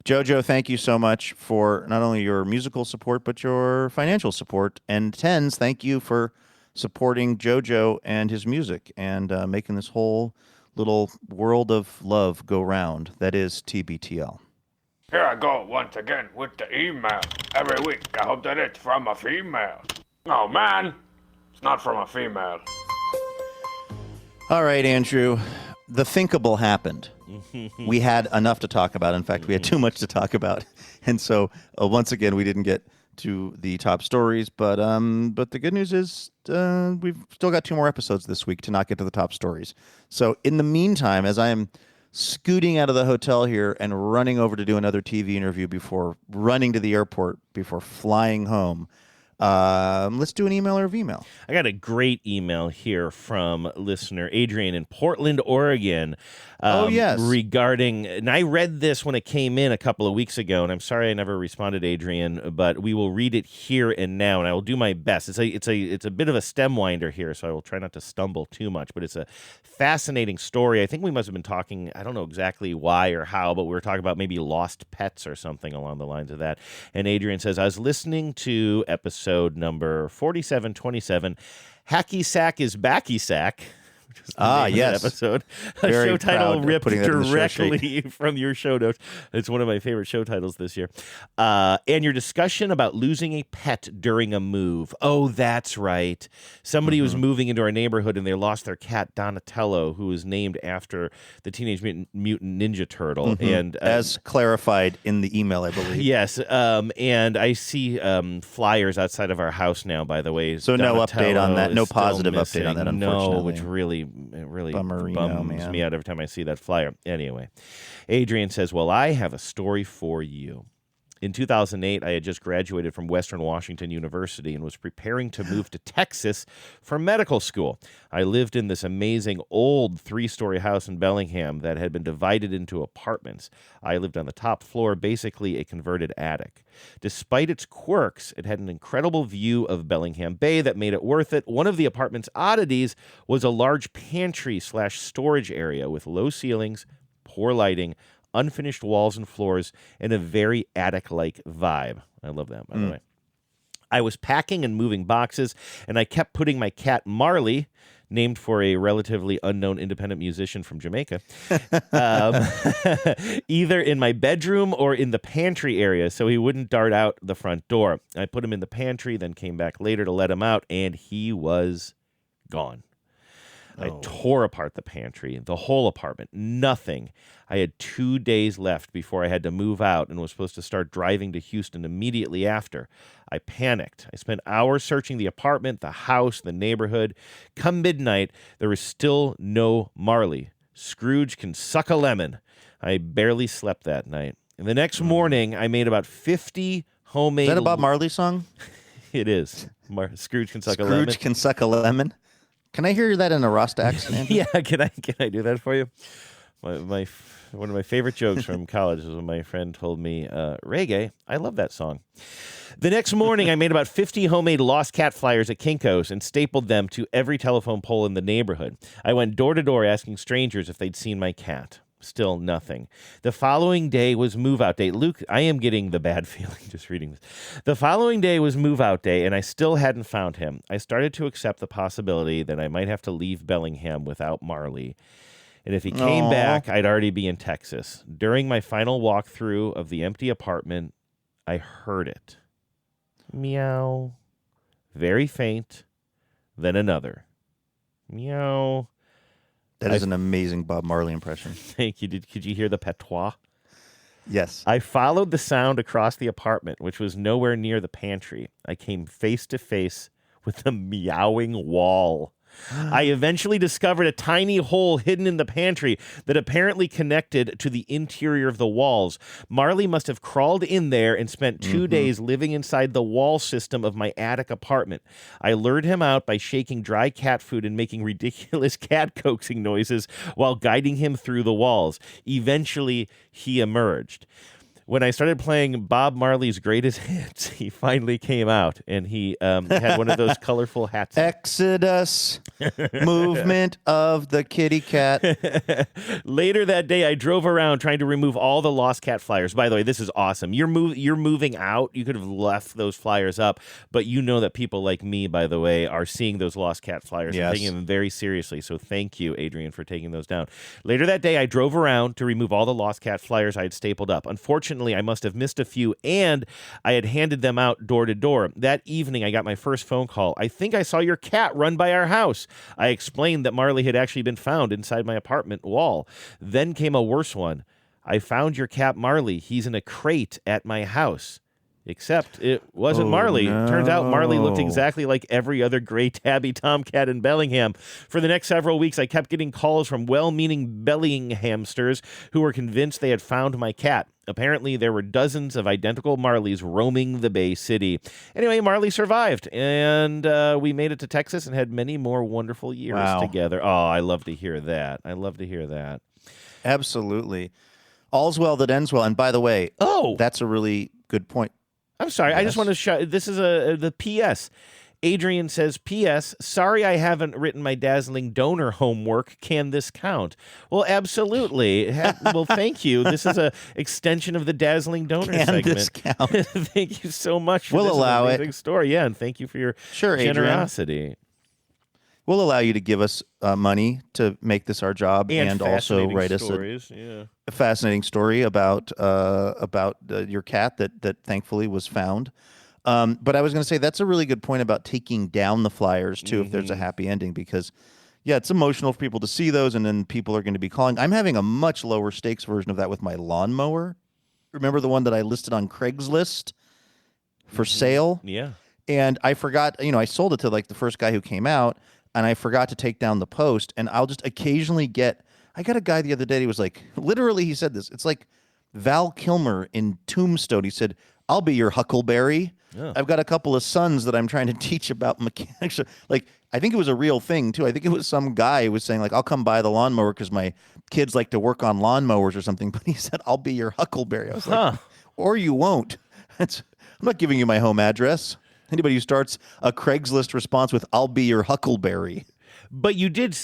JoJo, thank you so much for not only your musical support, but your financial support. And Tens, thank you for supporting JoJo and his music and making this whole little world of love go round. That is TBTL. Here I go once again with the email. Every week, I hope that it's from a female. Oh, man, it's not from a female. All right, Andrew, the thinkable happened. We had enough to talk about. In fact, we had too much to talk about. And so, once again, we didn't get to the top stories. But the good news is we've still got 2 more episodes this week to not get to the top stories. So in the meantime, as I am scooting out of the hotel here and running over to do another TV interview before running to the airport, before flying home, let's do an email or email. I got a great email here from listener Adrian in Portland, Oregon. Yes. Regarding, and I read this when it came in a couple of weeks ago, and I'm sorry I never responded, Adrian, but we will read it here and now, and I will do my best. It's a bit of a stem winder here, so I will try not to stumble too much, but it's a fascinating story. I think we must have been talking, I don't know exactly why or how, but we were talking about maybe lost pets or something along the lines of that. And Adrian says, I was listening to episode number 4727, Hacky Sack is Backy Sack. Yes. Episode. A Very show title ripped directly from your show notes. It's one of my favorite show titles this year. And your discussion about losing a pet during a move. Oh, that's right. Somebody was moving into our neighborhood and they lost their cat Donatello, who was named after the Teenage Mutant Ninja Turtle. And as clarified in the email, I believe. Yes. And I see flyers outside of our house now, by the way. So Donatello no update on that. No still positive missing. update on that, unfortunately. No, which really Bummerino, bums me out every time I see that flyer. Anyway, Adrian says, well, I have a story for you. In 2008, I had just graduated from Western Washington University and was preparing to move to Texas for medical school. I lived in this amazing old 3-story house in Bellingham that had been divided into apartments. I lived on the top floor, basically a converted attic. Despite its quirks, it had an incredible view of Bellingham Bay that made it worth it. One of the apartment's oddities was a large pantry/storage area with low ceilings, poor lighting, unfinished walls and floors, and a very attic-like vibe. I love that, by the way. I was packing and moving boxes, and I kept putting my cat Marley, named for a relatively unknown independent musician from Jamaica, either in my bedroom or in the pantry area so he wouldn't dart out the front door. I put him in the pantry, then came back later to let him out, and he was gone. I tore apart the pantry, the whole apartment, nothing. I had 2 days left before I had to move out and was supposed to start driving to Houston immediately after. I panicked. I spent hours searching the apartment, the house, the neighborhood. Come midnight, there was still no Marley. Scrooge can suck a lemon. I barely slept that night. And the next morning, I made about 50 homemade... Is that a Bob Marley song? It is. Scrooge can suck a lemon. Scrooge can suck a lemon? Can I hear that in a Rasta accent? Yeah, can I do that for you? One of my favorite jokes from college was when my friend told me, reggae, I love that song. The next morning, I made about 50 homemade Lost Cat flyers at Kinko's and stapled them to every telephone pole in the neighborhood. I went door to door asking strangers if they'd seen my cat. Still nothing. The following day was move-out day. Luke, I am getting the bad feeling just reading this. The following day was move-out day, and I still hadn't found him. I started to accept the possibility that I might have to leave Bellingham without Marley. And if he came back, I'd already be in Texas. During my final walkthrough of the empty apartment, I heard it. Meow. Very faint. Then another. Meow. That is an amazing Bob Marley impression. Thank you. Could you hear the patois? Yes. I followed the sound across the apartment, which was nowhere near the pantry. I came face to face with the meowing wall. I eventually discovered a tiny hole hidden in the pantry that apparently connected to the interior of the walls. Marley must have crawled in there and spent 2 days living inside the wall system of my attic apartment. I lured him out by shaking dry cat food and making ridiculous cat coaxing noises while guiding him through the walls. Eventually, he emerged. When I started playing Bob Marley's greatest hits, he finally came out, and he had one of those colorful hats. Exodus, movement of the kitty cat. Later that day, I drove around trying to remove all the Lost Cat flyers. By the way, this is awesome. You're moving out. You could have left those flyers up, but you know that people like me, by the way, are seeing those Lost Cat flyers and taking them very seriously. So thank you, Adrian, for taking those down. Later that day, I drove around to remove all the Lost Cat flyers I had stapled up. Unfortunately, I must have missed a few, and I had handed them out door to door. That evening, I got my first phone call. I think I saw your cat run by our house. I explained that Marley had actually been found inside my apartment wall. Then came a worse one. I found your cat Marley. He's in a crate at my house. Except it wasn't Marley. No. Turns out Marley looked exactly like every other gray tabby tomcat in Bellingham. For the next several weeks, I kept getting calls from well-meaning Bellinghamsters who were convinced they had found my cat. Apparently, there were dozens of identical Marleys roaming the Bay City. Anyway, Marley survived, and we made it to Texas and had many more wonderful years together. Oh, I love to hear that. I love to hear that. Absolutely. All's well that ends well. And by the way, that's a really good point. I'm sorry. I just want to show. This is the P.S. Adrian says, P.S. Sorry I haven't written my Dazzling Donor homework. Can this count? Well, absolutely. Well, thank you. This is a extension of the Dazzling Donor segment. Can this count? Thank you so much. We'll allow it. Amazing story. Yeah, and thank you for your generosity. Adrian. We'll allow you to give us money to make this our job, and also write us a fascinating story about your cat that thankfully was found. But I was going to say that's a really good point about taking down the flyers too, if there's a happy ending, because it's emotional for people to see those, and then people are going to be calling. I'm having a much lower stakes version of that with my lawnmower. Remember the one that I listed on Craigslist for sale? Yeah. And I forgot, I sold it to like the first guy who came out, and I forgot to take down the post, and I'll just occasionally I got a guy the other day, he was like, literally he said this, it's like Val Kilmer in Tombstone. He said, I'll be your huckleberry. Yeah. I've got a couple of sons that I'm trying to teach about mechanics. Like, I think it was a real thing, too. I think it was some guy who was saying, like, I'll come buy the lawnmower because my kids like to work on lawnmowers or something. But he said, I'll be your huckleberry. I was like, or you won't. I'm not giving you my home address. Anybody who starts a Craigslist response with, I'll be your huckleberry. But you did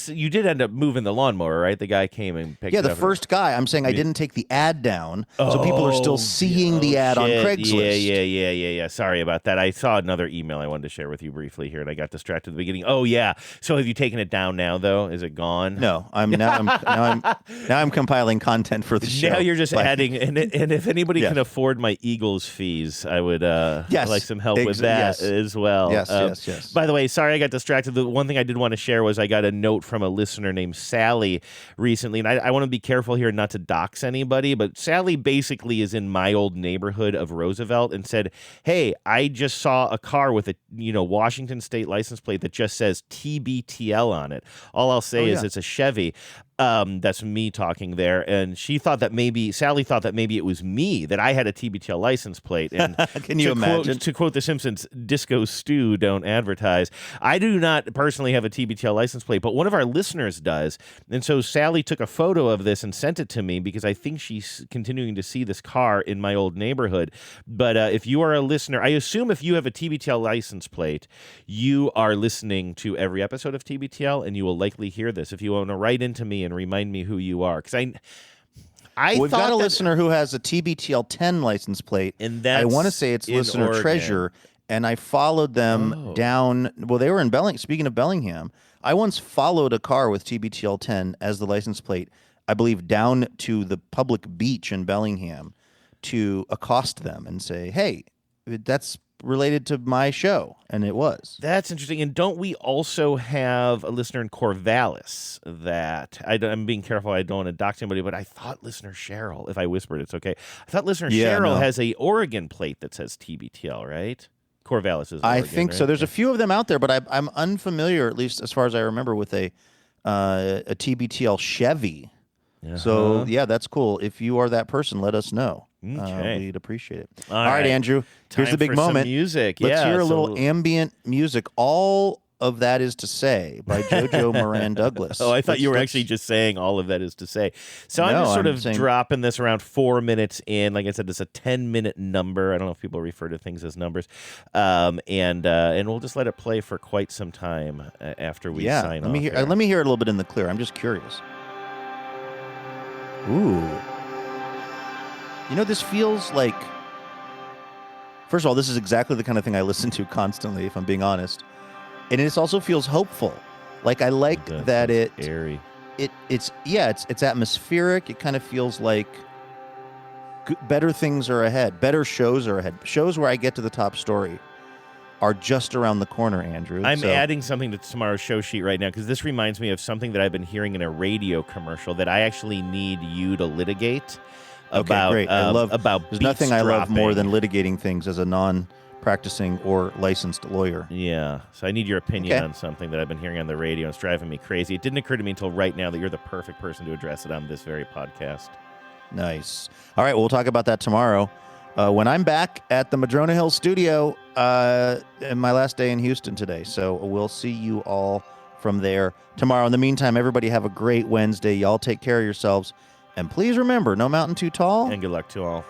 end up moving the lawnmower, right? The guy came and picked it up. Yeah, the first guy. I'm saying I didn't take the ad down, so people are still seeing the ad on Craigslist. Yeah. Sorry about that. I saw another email I wanted to share with you briefly here, and I got distracted at the beginning. Oh yeah. So have you taken it down now, though? Is it gone? No. I'm compiling content for the show. Now you're just adding, and if anybody can afford my Eagles fees, I would like some help with that as well. Yes. By the way, sorry I got distracted. The one thing I did want to share was I got a note from a listener named Sally recently, and I want to be careful here not to dox anybody, but Sally basically is in my old neighborhood of Roosevelt and said, hey, I just saw a car with a Washington State license plate that just says TBTL on it. All I'll say is it's a Chevy. That's me talking there, and Sally thought that maybe it was me, that I had a TBTL license plate. And Can you imagine? To quote The Simpsons, "Disco stew, don't advertise." I do not personally have a TBTL license plate, but one of our listeners does, and so Sally took a photo of this and sent it to me because I think she's continuing to see this car in my old neighborhood. But if you are a listener, I assume if you have a TBTL license plate, you are listening to every episode of TBTL, and you will likely hear this. If you want to write into me and remind me who you are, because we've got a listener who has a TBTL 10 license plate, and that's I want to say it's listener Oregon. Treasure, and I followed them down. Well, they were in Bellingham. Speaking of Bellingham, I once followed a car with TBTL 10 as the license plate, I believe, down to the public beach in Bellingham to accost them and say, "Hey, that's related to my show," and it was. That's interesting. And don't we also have a listener in Corvallis that I'm being careful, I don't want to dox anybody, but I thought listener Cheryl, if I whispered, it's okay. I thought listener Cheryl has a Oregon plate that says TBTL, right? Corvallis is Oregon, I think right? so. There's a few of them out there, but I'm unfamiliar, at least as far as I remember, with a TBTL Chevy. So, yeah, that's cool. If you are that person, let us know. Okay. We'd appreciate it. All right, right, Andrew. Here's the big for some moment. music. Let's Yeah, hear a so little ambient music. All of That Is to Say by JoJo Moran Douglas. Oh, I thought you were actually just saying All of That Is to Say. So I'm just sort of dropping this around 4 minutes in. Like I said, it's a 10-minute number. I don't know if people refer to things as numbers. And we'll just let it play for quite some time after we sign off. Let me hear it a little bit in the clear. I'm just curious. Ooh. You know, this feels like... First of all, this is exactly the kind of thing I listen to constantly, if I'm being honest. And it also feels hopeful. Like, I like that airy. It's atmospheric. It kind of feels like better things are ahead. Better shows are ahead. Shows where I get to the top story are just around the corner, Andrew. I'm adding something to tomorrow's show sheet right now because this reminds me of something that I've been hearing in a radio commercial that I actually need you to litigate. Okay, great. I love about there's nothing I love more dropping. than litigating things as a non-practicing or licensed lawyer. Yeah, so I need your opinion on something that I've been hearing on the radio. It's driving me crazy. It didn't occur to me until right now that you're the perfect person to address it on this very podcast. Nice. All right, we'll talk about that tomorrow when I'm back at the Madrona Hill studio in my last day in Houston today. So we'll see you all from there tomorrow. In the meantime, everybody have a great Wednesday. Y'all take care of yourselves. And please remember, no mountain too tall. And good luck to all.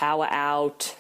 power out.